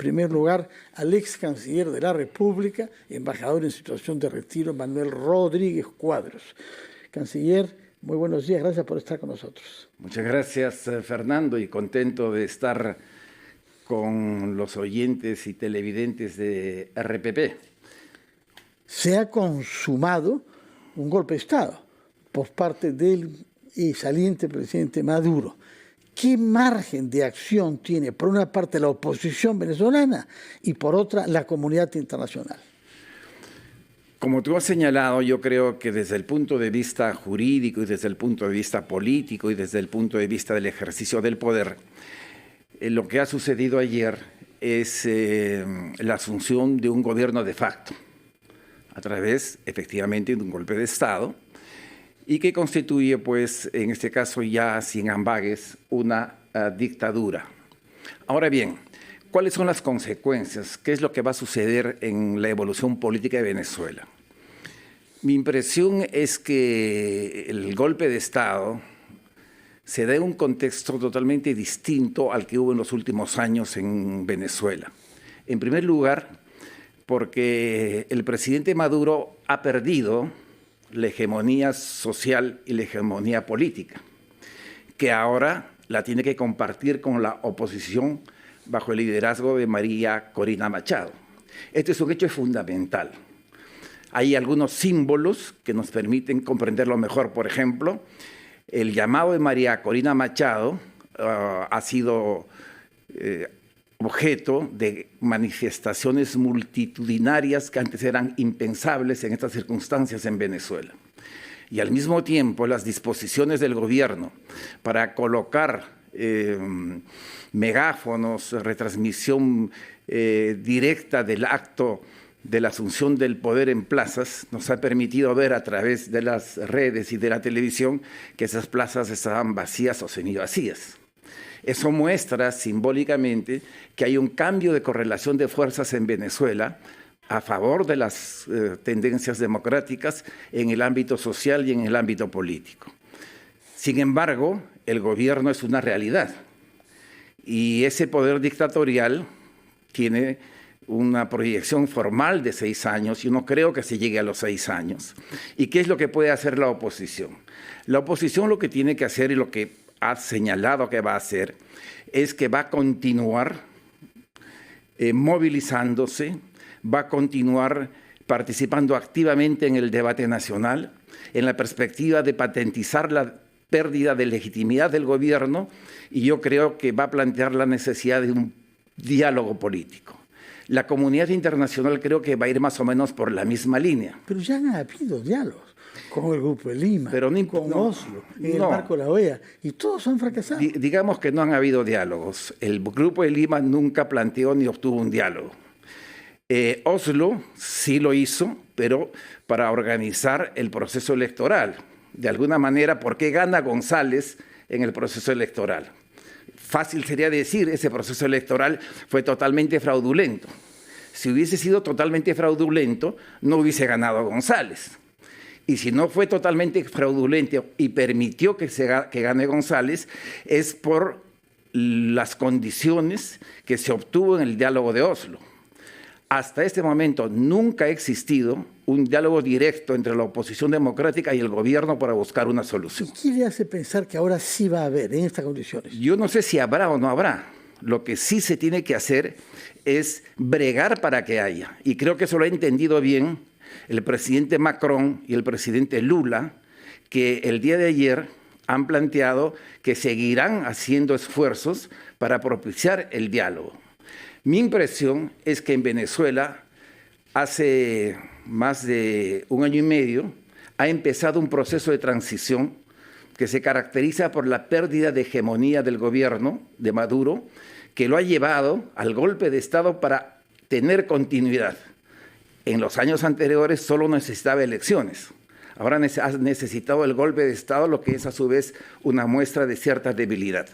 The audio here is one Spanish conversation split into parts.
primer lugar al ex canciller de la República, embajador en situación de retiro, Manuel Rodríguez Cuadros. Canciller, muy buenos días, gracias por estar con nosotros. Muchas gracias, Fernando, y contento de estar con los oyentes y televidentes de RPP. Se ha consumado un golpe de Estado por parte del saliente presidente Maduro. ¿Qué margen de acción tiene, por una parte, la oposición venezolana y, por otra, la comunidad internacional? Como tú has señalado, yo creo que desde el punto de vista jurídico y desde el punto de vista político y desde el punto de vista del ejercicio del poder, lo que ha sucedido ayer es la asunción de un gobierno de facto, a través, efectivamente, de un golpe de Estado, y que constituye, pues, en este caso ya sin ambages, una dictadura. Ahora bien, ¿cuáles son las consecuencias? ¿Qué es lo que va a suceder en la evolución política de Venezuela? Mi impresión es que el golpe de Estado se da en un contexto totalmente distinto al que hubo en los últimos años en Venezuela. En primer lugar, porque el presidente Maduro ha perdido la hegemonía social y la hegemonía política, que ahora la tiene que compartir con la oposición bajo el liderazgo de María Corina Machado. Este es un hecho fundamental. Hay algunos símbolos que nos permiten comprenderlo mejor. Por ejemplo, el llamado de María Corina Machado ha sido objeto de manifestaciones multitudinarias que antes eran impensables en estas circunstancias en Venezuela. Y al mismo tiempo, las disposiciones del gobierno para colocar megáfonos, retransmisión directa del acto de la asunción del poder en plazas, nos ha permitido ver a través de las redes y de la televisión que esas plazas estaban vacías o semivacías. Eso muestra simbólicamente que hay un cambio de correlación de fuerzas en Venezuela a favor de las tendencias democráticas en el ámbito social y en el ámbito político. Sin embargo, el gobierno es una realidad y ese poder dictatorial tiene una proyección formal de 6 años y no creo que se llegue a los 6 años. ¿Y qué es lo que puede hacer la oposición? La oposición lo que tiene que hacer y lo que ha señalado que va a hacer es que va a continuar movilizándose, va a continuar participando activamente en el debate nacional, en la perspectiva de patentizar la pérdida de legitimidad del gobierno, y yo creo que va a plantear la necesidad de un diálogo político. La comunidad internacional creo que va a ir más o menos por la misma línea. Pero ya han habido diálogos con el Grupo de Lima, con Oslo, en el marco de la OEA, y todos han fracasado. Digamos que no han habido diálogos. El Grupo de Lima nunca planteó ni obtuvo un diálogo. Oslo sí lo hizo, pero para organizar el proceso electoral. De alguna manera, ¿por qué gana González en el proceso electoral? Fácil sería decir, ese proceso electoral fue totalmente fraudulento. Si hubiese sido totalmente fraudulento, no hubiese ganado González. Y si no fue totalmente fraudulento y permitió que gane González, es por las condiciones que se obtuvo en el diálogo de Oslo. Hasta este momento nunca ha existido un diálogo directo entre la oposición democrática y el gobierno para buscar una solución. ¿Qué le hace pensar que ahora sí va a haber en estas condiciones? Yo no sé si habrá o no habrá. Lo que sí se tiene que hacer es bregar para que haya. Y creo que eso lo ha entendido bien el presidente Macron y el presidente Lula, que el día de ayer han planteado que seguirán haciendo esfuerzos para propiciar el diálogo. Mi impresión es que en Venezuela, hace más de 1 año y medio, ha empezado un proceso de transición que se caracteriza por la pérdida de hegemonía del gobierno de Maduro, que lo ha llevado al golpe de Estado para tener continuidad. En los años anteriores solo necesitaba elecciones. Ahora ha necesitado el golpe de Estado, lo que es a su vez una muestra de cierta debilidad.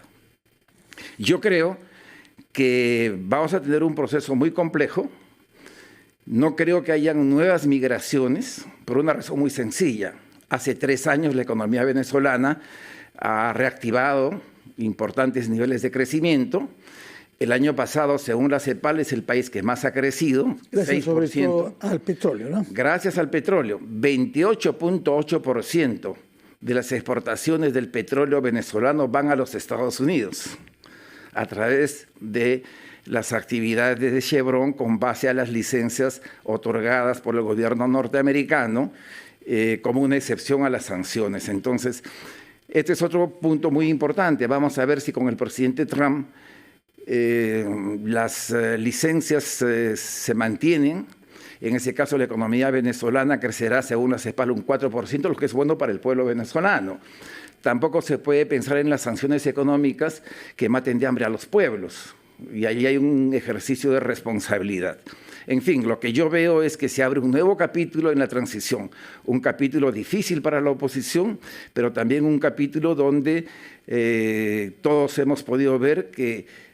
Yo creo que vamos a tener un proceso muy complejo. No creo que hayan nuevas migraciones, por una razón muy sencilla. Hace 3 años la economía venezolana ha reactivado importantes niveles de crecimiento. El año pasado, según la CEPAL, es el país que más ha crecido. Gracias 6%, sobre todo al petróleo, ¿no? Gracias al petróleo. 28.8% de las exportaciones del petróleo venezolano van a los Estados Unidos a través de las actividades de Chevron con base a las licencias otorgadas por el gobierno norteamericano como una excepción a las sanciones. Entonces, este es otro punto muy importante. Vamos a ver si con el presidente Trump las licencias se mantienen. En ese caso, la economía venezolana crecerá, según la CEPAL, un 4%, lo que es bueno para el pueblo venezolano. Tampoco se puede pensar en las sanciones económicas que maten de hambre a los pueblos. Y ahí hay un ejercicio de responsabilidad. En fin, lo que yo veo es que se abre un nuevo capítulo en la transición, un capítulo difícil para la oposición, pero también un capítulo donde todos hemos podido ver que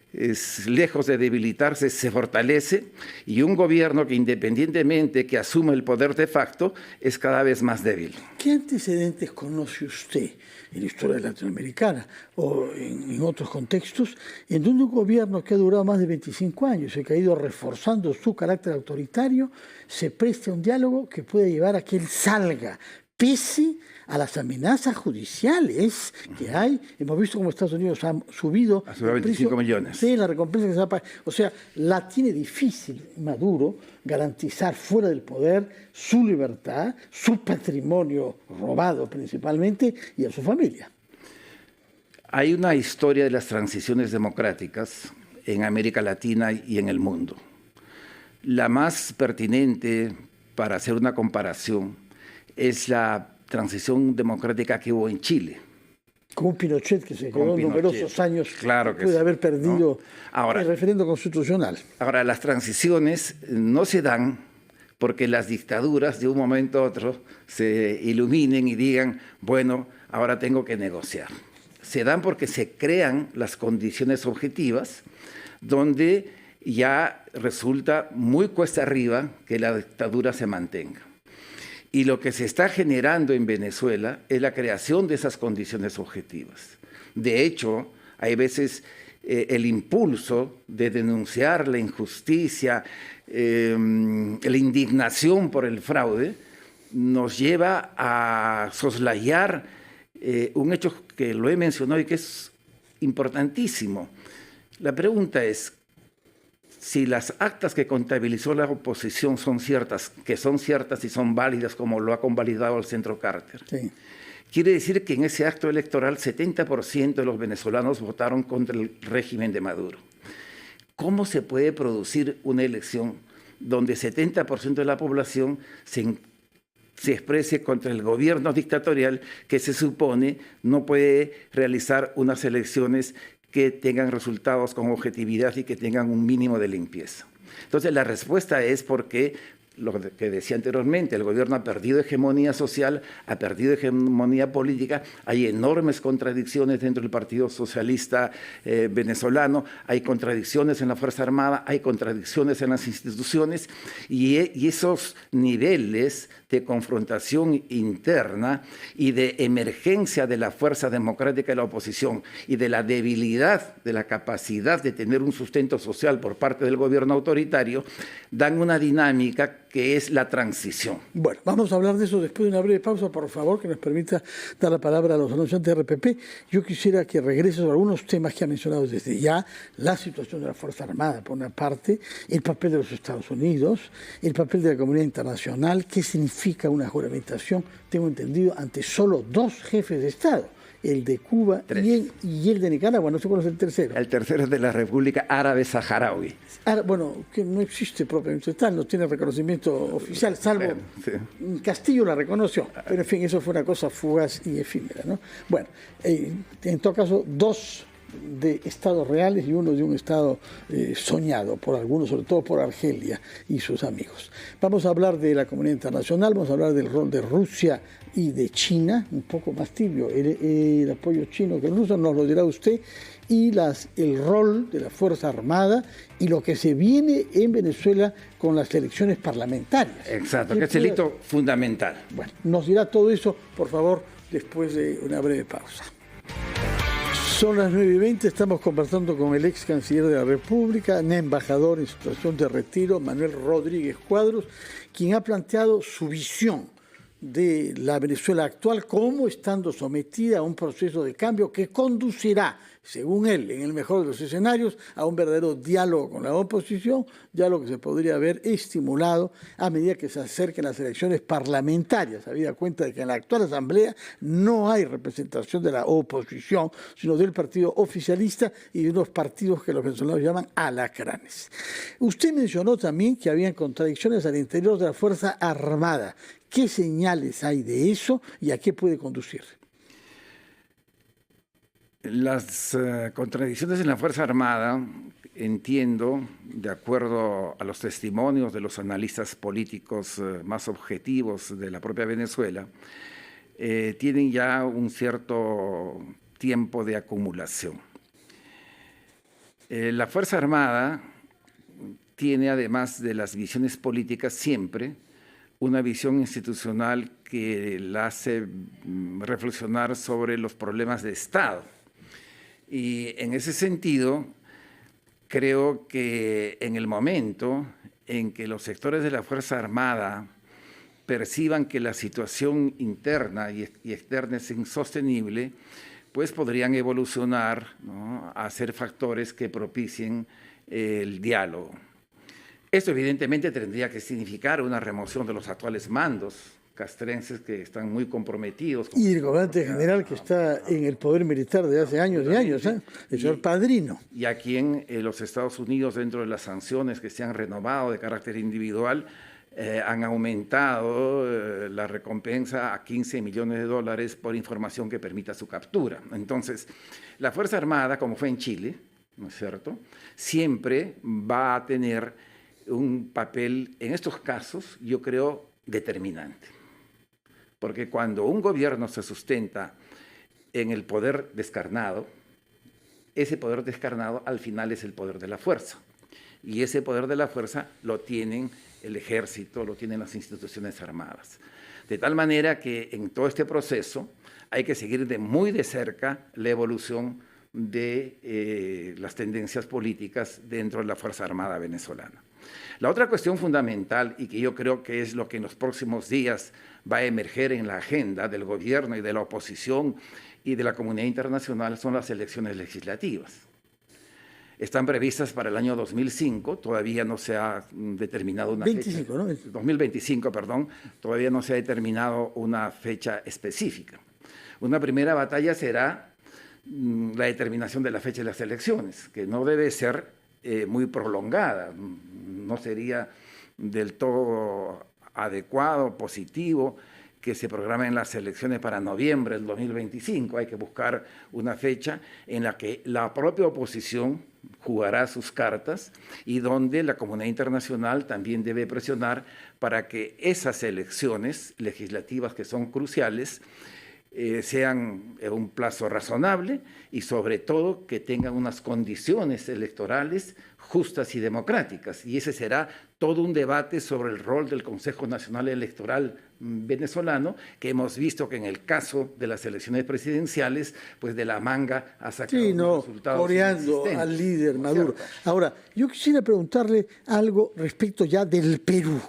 lejos de debilitarse, se fortalece, y un gobierno que independientemente que asume el poder de facto, es cada vez más débil. ¿Qué antecedentes conoce usted en la historia latinoamericana o en otros contextos en donde un gobierno que ha durado más de 25 años y que ha ido reforzando su carácter autoritario se preste a un diálogo que pueda llevar a que él salga, pese a las amenazas judiciales que hay? Hemos visto cómo Estados Unidos ha subido a 25 millones. Sí, la recompensa que se ha pagado. O sea, la tiene difícil Maduro garantizar fuera del poder su libertad, su patrimonio robado principalmente y a su familia. Hay una historia de las transiciones democráticas en América Latina y en el mundo. La más pertinente para hacer una comparación es la transición democrática que hubo en Chile. Como Pinochet, que se quedó numerosos años, claro que puede sí, haber perdido ahora, el referendo constitucional. Ahora, las transiciones no se dan porque las dictaduras de un momento a otro se iluminen y digan, bueno, ahora tengo que negociar. Se dan porque se crean las condiciones objetivas donde ya resulta muy cuesta arriba que la dictadura se mantenga. Y lo que se está generando en Venezuela es la creación de esas condiciones objetivas. De hecho, hay veces el impulso de denunciar la injusticia, la indignación por el fraude, nos lleva a soslayar un hecho que lo he mencionado y que es importantísimo. La pregunta es, si las actas que contabilizó la oposición son ciertas, que son ciertas y son válidas como lo ha convalidado el Centro Carter, sí, quiere decir que en ese acto electoral 70% de los venezolanos votaron contra el régimen de Maduro. ¿Cómo se puede producir una elección donde 70% de la población se exprese contra el gobierno dictatorial que se supone no puede realizar unas elecciones que tengan resultados con objetividad y que tengan un mínimo de limpieza? Entonces, la respuesta es porque, lo que decía anteriormente, el gobierno ha perdido hegemonía social, ha perdido hegemonía política, hay enormes contradicciones dentro del Partido Socialista venezolano, hay contradicciones en la Fuerza Armada, hay contradicciones en las instituciones, y esos niveles de confrontación interna y de emergencia de la fuerza democrática de la oposición y de la debilidad de la capacidad de tener un sustento social por parte del gobierno autoritario, dan una dinámica que es la transición. Bueno, vamos a hablar de eso después de una breve pausa, por favor, que nos permita dar la palabra a los anunciantes de RPP. Yo quisiera que regrese sobre algunos temas que ha mencionado desde ya: la situación de la Fuerza Armada, por una parte, el papel de los Estados Unidos, el papel de la comunidad internacional, qué significa una juramentación, tengo entendido, ante solo 2 jefes de Estado, el de Cuba y el de Nicaragua. No sé cuál es el tercero. El tercero es de la República Árabe Saharaui. Bueno, que no existe propiamente tal, no tiene reconocimiento oficial, salvo Castillo la reconoció, pero en fin, eso fue una cosa fugaz y efímera, ¿no? Bueno, en todo caso, 2 de estados reales y uno de un estado soñado por algunos, sobre todo por Argelia y sus amigos. Vamos a hablar de la comunidad internacional, vamos a hablar del rol de Rusia y de China, un poco más tibio el apoyo chino que el ruso, nos lo dirá usted, y el rol de la Fuerza Armada y lo que se viene en Venezuela con las elecciones parlamentarias. Exacto, que es el hito fundamental. Bueno, nos dirá todo eso, por favor, después de una breve pausa. Son las 9:20, estamos conversando con el ex canciller de la República, embajador en situación de retiro, Manuel Rodríguez Cuadros, quien ha planteado su visión de la Venezuela actual como estando sometida a un proceso de cambio que conducirá, según él, en el mejor de los escenarios, a un verdadero diálogo con la oposición, diálogo que se podría haber estimulado a medida que se acerquen las elecciones parlamentarias, habida cuenta de que en la actual Asamblea no hay representación de la oposición, sino del partido oficialista y de unos partidos que los venezolanos llaman alacranes. Usted mencionó también que había contradicciones al interior de la Fuerza Armada. ¿Qué señales hay de eso y a qué puede conducir? Las contradicciones en la Fuerza Armada, entiendo, de acuerdo a los testimonios de los analistas políticos más objetivos de la propia Venezuela, tienen ya un cierto tiempo de acumulación. La Fuerza Armada tiene, además de las visiones políticas, siempre una visión institucional que la hace reflexionar sobre los problemas de Estado. Y en ese sentido, creo que en el momento en que los sectores de la Fuerza Armada perciban que la situación interna y externa es insostenible, pues podrían evolucionar, ¿no?, a ser factores que propicien el diálogo. Esto evidentemente tendría que significar una remoción de los actuales mandos castrenses que están muy comprometidos. Y el comandante general que está en el poder militar de hace años y años, el señor Padrino. Y a quien los Estados Unidos, dentro de las sanciones que se han renovado de carácter individual, han aumentado la recompensa a $15 millones por información que permita su captura. Entonces, la Fuerza Armada, como fue en Chile, ¿no es cierto?, siempre va a tener un papel, en estos casos, yo creo, determinante. Porque cuando un gobierno se sustenta en el poder descarnado, ese poder descarnado al final es el poder de la fuerza. Y ese poder de la fuerza lo tienen el ejército, lo tienen las instituciones armadas. De tal manera que en todo este proceso hay que seguir muy de cerca la evolución de las tendencias políticas dentro de la Fuerza Armada venezolana. La otra cuestión fundamental, y que yo creo que es lo que en los próximos días va a emerger en la agenda del gobierno y de la oposición y de la comunidad internacional, son las elecciones legislativas. Están previstas para el año 2005, todavía no se ha determinado una 25, fecha. ¿no? 2025, perdón, todavía no se ha determinado una fecha específica. Una primera batalla será la determinación de la fecha de las elecciones, que no debe ser muy prolongada, no sería del todo adecuado, positivo, que se programen las elecciones para noviembre del 2025. Hay que buscar una fecha en la que la propia oposición jugará sus cartas y donde la comunidad internacional también debe presionar para que esas elecciones legislativas que son cruciales sean en un plazo razonable y sobre todo que tengan unas condiciones electorales justas y democráticas. Y ese será todo un debate sobre el rol del Consejo Nacional Electoral venezolano, que hemos visto que en el caso de las elecciones presidenciales, pues de la manga ha sacado resultados coreando al líder Maduro. Ahora, yo quisiera preguntarle algo respecto ya del Perú.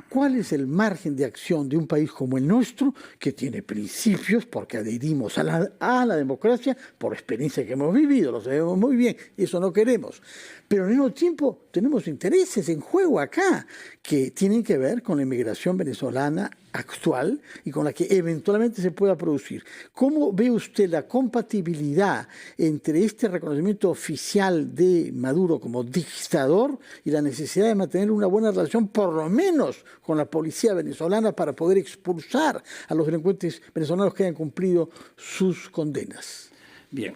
¿Cuál es el margen de acción de un país como el nuestro, que tiene principios, porque adherimos a la democracia por experiencia que hemos vivido, lo sabemos muy bien, eso no queremos? Pero al mismo tiempo tenemos intereses en juego acá, que tienen que ver con la inmigración venezolana actual y con la que eventualmente se pueda producir. ¿Cómo ve usted la compatibilidad entre este reconocimiento oficial de Maduro como dictador y la necesidad de mantener una buena relación, por lo menos con la policía venezolana, para poder expulsar a los delincuentes venezolanos que hayan cumplido sus condenas? Bien,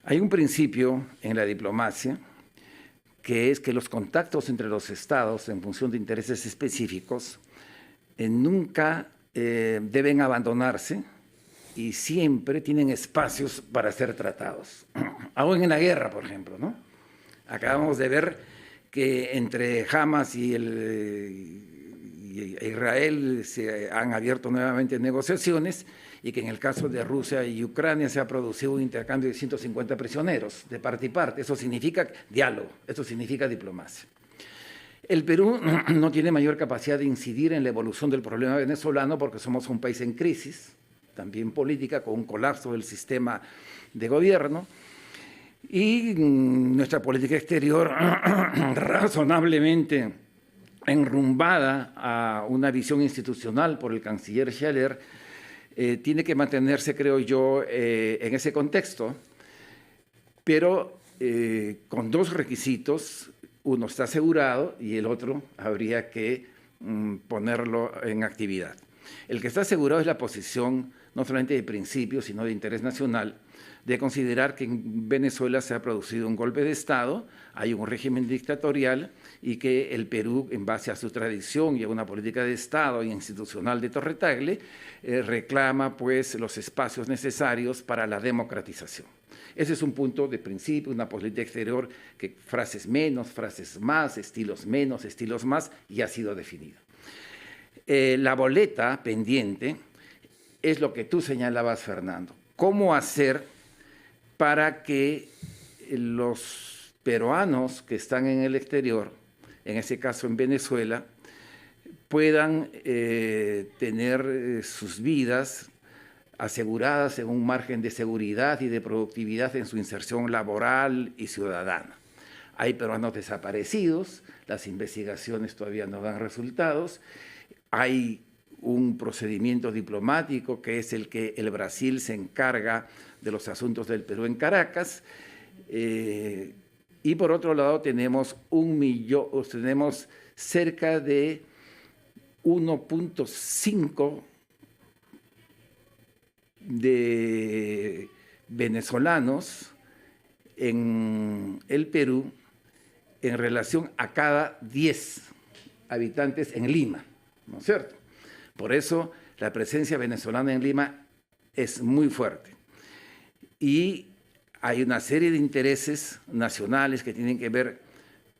hay un principio en la diplomacia que es que los contactos entre los estados en función de intereses específicos nunca deben abandonarse y siempre tienen espacios para ser tratados. Aún en la guerra, por ejemplo, ¿no? Acabamos de ver que entre Hamas y y Israel se han abierto nuevamente negociaciones y que en el caso de Rusia y Ucrania se ha producido un intercambio de 150 prisioneros de parte y parte. Eso significa diálogo, eso significa diplomacia. El Perú no tiene mayor capacidad de incidir en la evolución del problema venezolano porque somos un país en crisis, también política, con un colapso del sistema de gobierno. Y nuestra política exterior razonablemente enrumbada a una visión institucional por el canciller Schaller, tiene que mantenerse, creo yo, en ese contexto, pero con dos requisitos. Uno está asegurado y el otro habría que ponerlo en actividad. El que está asegurado es la posición no solamente de principio, sino de interés nacional, de considerar que en Venezuela se ha producido un golpe de Estado, hay un régimen dictatorial y que el Perú, en base a su tradición y a una política de Estado y institucional de Torre Tagle, reclama pues los espacios necesarios para la democratización. Ese es un punto de principio, una política exterior que frases menos, frases más, estilos menos, estilos más, y ha sido definido. La boleta pendiente es lo que tú señalabas, Fernando. ¿Cómo hacer para que los peruanos que están en el exterior, en ese caso en Venezuela, puedan tener sus vidas aseguradas en un margen de seguridad y de productividad en su inserción laboral y ciudadana? Hay peruanos desaparecidos, las investigaciones todavía no dan resultados, hay un procedimiento diplomático que es el que el Brasil se encarga de los asuntos del Perú en Caracas, y por otro lado tenemos cerca de 1.5 de venezolanos en el Perú en relación a cada 10 habitantes en Lima, ¿no es cierto? Por eso la presencia venezolana en Lima es muy fuerte. Y hay una serie de intereses nacionales que tienen que ver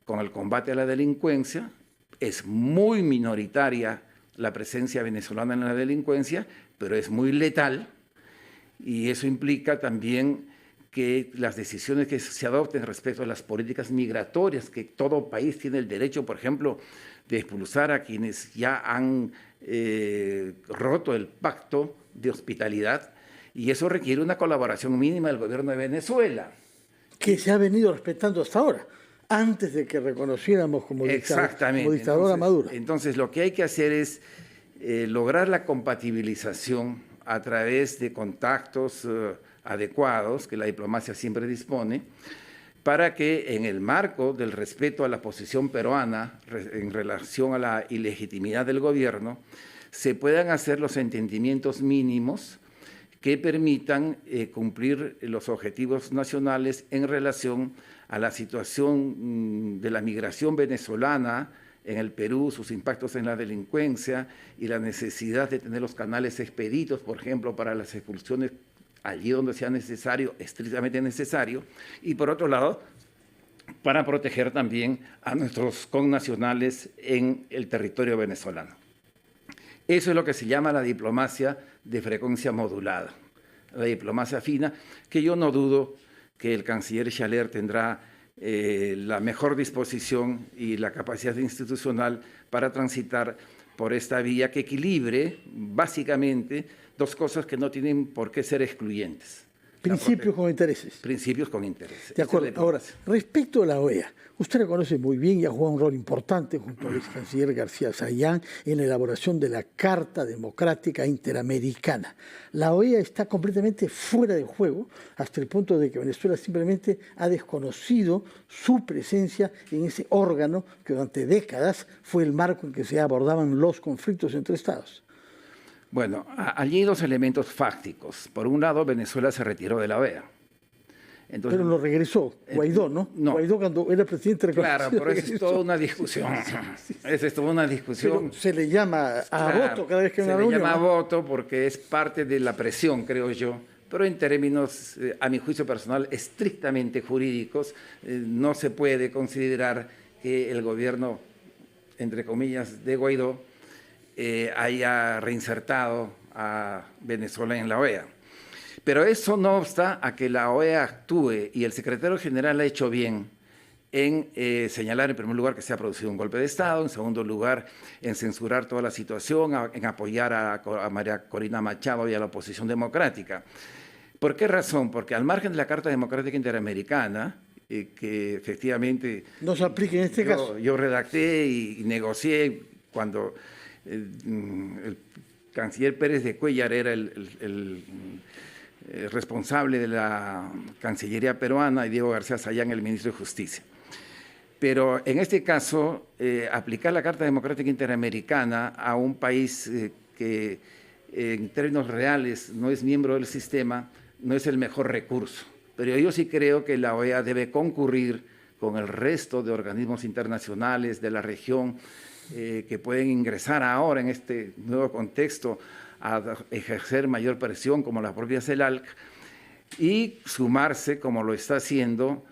con el combate a la delincuencia. Es muy minoritaria la presencia venezolana en la delincuencia, pero es muy letal. Y eso implica también que las decisiones que se adopten respecto a las políticas migratorias, que todo país tiene el derecho, por ejemplo, de expulsar a quienes ya han roto el pacto de hospitalidad, y eso requiere una colaboración mínima del gobierno de Venezuela. Que se ha venido respetando hasta ahora, antes de que reconociéramos como dictador a Maduro. Entonces, lo que hay que hacer es lograr la compatibilización a través de contactos adecuados, que la diplomacia siempre dispone, para que en el marco del respeto a la posición peruana en relación a la ilegitimidad del gobierno, se puedan hacer los entendimientos mínimos que permitan cumplir los objetivos nacionales en relación a la situación de la migración venezolana en el Perú, sus impactos en la delincuencia y la necesidad de tener los canales expeditos, por ejemplo, para las expulsiones allí donde sea necesario, estrictamente necesario, y por otro lado, para proteger también a nuestros connacionales en el territorio venezolano. Eso es lo que se llama la diplomacia de frecuencia modulada, la diplomacia fina, que yo no dudo que el canciller Schaller tendrá la mejor disposición y la capacidad institucional para transitar por esta vía que equilibre básicamente dos cosas que no tienen por qué ser excluyentes. Principios con intereses. Principios con intereses. De acuerdo. Ahora, respecto a la OEA, usted la conoce muy bien y ha jugado un rol importante junto al ex canciller García Sayán en la elaboración de la Carta Democrática Interamericana. La OEA está completamente fuera de juego hasta el punto de que Venezuela simplemente ha desconocido su presencia en ese órgano que durante décadas fue el marco en que se abordaban los conflictos entre estados. Bueno, allí hay dos elementos fácticos. Por un lado, Venezuela se retiró de la OEA. Entonces, pero lo regresó Guaidó, ¿no? Guaidó cuando era presidente. Claro, pero eso es toda una discusión. Esa es toda una discusión. Pero se le llama a voto cada vez que hay una reunión. Se le llama a voto porque es parte de la presión, creo yo. Pero en términos, a mi juicio personal, estrictamente jurídicos, no se puede considerar que el gobierno, entre comillas, de Guaidó, haya reinsertado a Venezuela en la OEA. Pero eso no obsta a que la OEA actúe, y el secretario general ha hecho bien en señalar en primer lugar que se ha producido un golpe de Estado, en segundo lugar en censurar toda la situación, en apoyar a María Corina Machado y a la oposición democrática. ¿Por qué razón? Porque al margen de la Carta Democrática Interamericana, que efectivamente no se aplica en este caso. Yo redacté y negocié cuando el canciller Pérez de Cuéllar era el responsable de la Cancillería peruana y Diego García Sayán el ministro de Justicia. Pero en este caso, aplicar la Carta Democrática Interamericana a un país que en términos reales no es miembro del sistema, no es el mejor recurso. Pero yo sí creo que la OEA debe concurrir con el resto de organismos internacionales de la región que pueden ingresar ahora en este nuevo contexto a ejercer mayor presión, como la propia CELAC, y sumarse, como lo está haciendo,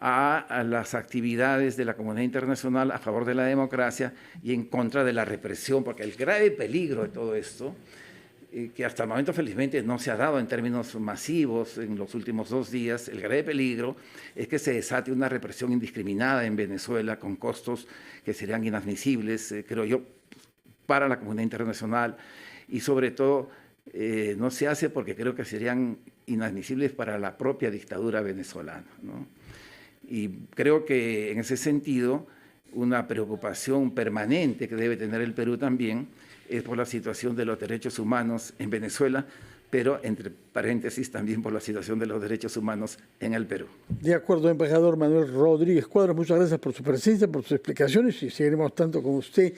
a las actividades de la comunidad internacional a favor de la democracia y en contra de la represión, porque el grave peligro de todo esto, que hasta el momento felizmente no se ha dado en términos masivos en los últimos 2 días, el grave peligro es que se desate una represión indiscriminada en Venezuela con costos que serían inadmisibles, creo yo, para la comunidad internacional, y sobre todo no se hace porque creo que serían inadmisibles para la propia dictadura venezolana, ¿no? Y creo que en ese sentido una preocupación permanente que debe tener el Perú también es por la situación de los derechos humanos en Venezuela, pero entre paréntesis también por la situación de los derechos humanos en el Perú. De acuerdo, embajador Manuel Rodríguez Cuadros, muchas gracias por su presencia, por sus explicaciones, y seguiremos tanto con usted,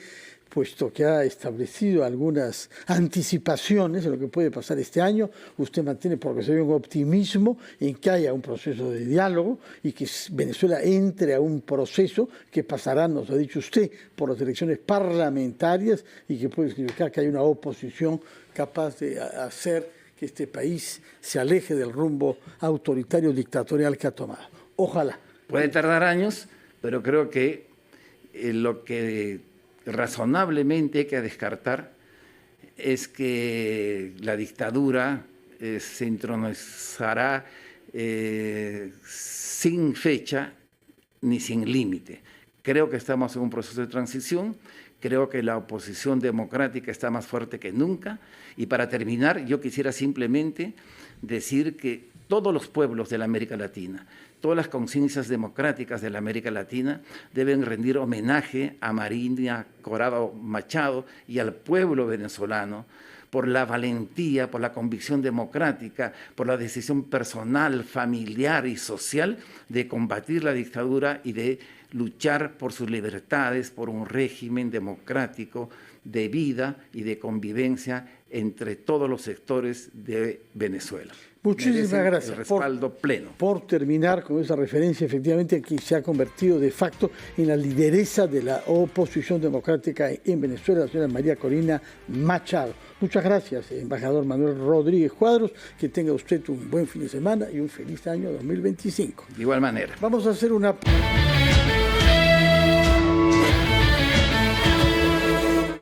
puesto que ha establecido algunas anticipaciones de lo que puede pasar este año. Usted mantiene, porque se ve, un optimismo en que haya un proceso de diálogo y que Venezuela entre a un proceso que pasará, nos ha dicho usted, por las elecciones parlamentarias, y que puede significar que hay una oposición capaz de hacer que este país se aleje del rumbo autoritario dictatorial que ha tomado. Ojalá. Puede tardar años, pero creo que lo que razonablemente hay que descartar es que la dictadura se entronizará sin fecha ni sin límite. Creo que estamos en un proceso de transición, creo que la oposición democrática está más fuerte que nunca, y para terminar yo quisiera simplemente decir que todos los pueblos de la América Latina, todas las conciencias democráticas de la América Latina deben rendir homenaje a Marina Corado Machado y al pueblo venezolano por la valentía, por la convicción democrática, por la decisión personal, familiar y social de combatir la dictadura y de luchar por sus libertades, por un régimen democrático de vida y de convivencia entre todos los sectores de Venezuela. Muchísimas gracias. El respaldo pleno. Por terminar con esa referencia, efectivamente, que se ha convertido de facto en la lideresa de la oposición democrática en Venezuela, la señora María Corina Machado. Muchas gracias, embajador Manuel Rodríguez Cuadros. Que tenga usted un buen fin de semana y un feliz año 2025. De igual manera. Vamos a hacer una...